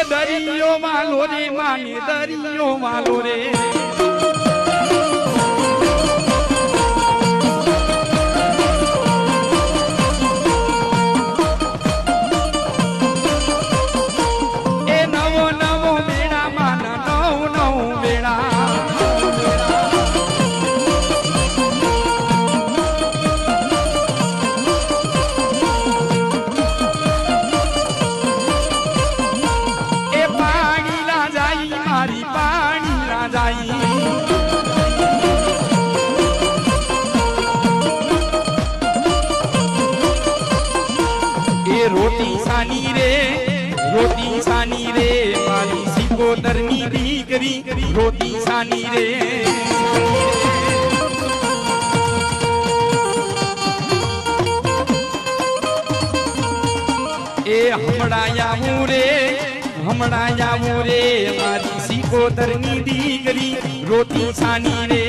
દરિયો વાલો રે માને દરિયો વાલો રે એ નવો નવો બેડા માન નવ નવ બેડા रोटी सानी रे मारी सिकोतर नी दीकरी रोटी सानी रे ए हमड़ायावू रे मारी सिकोतर नी दीकरी रोटी सानी रे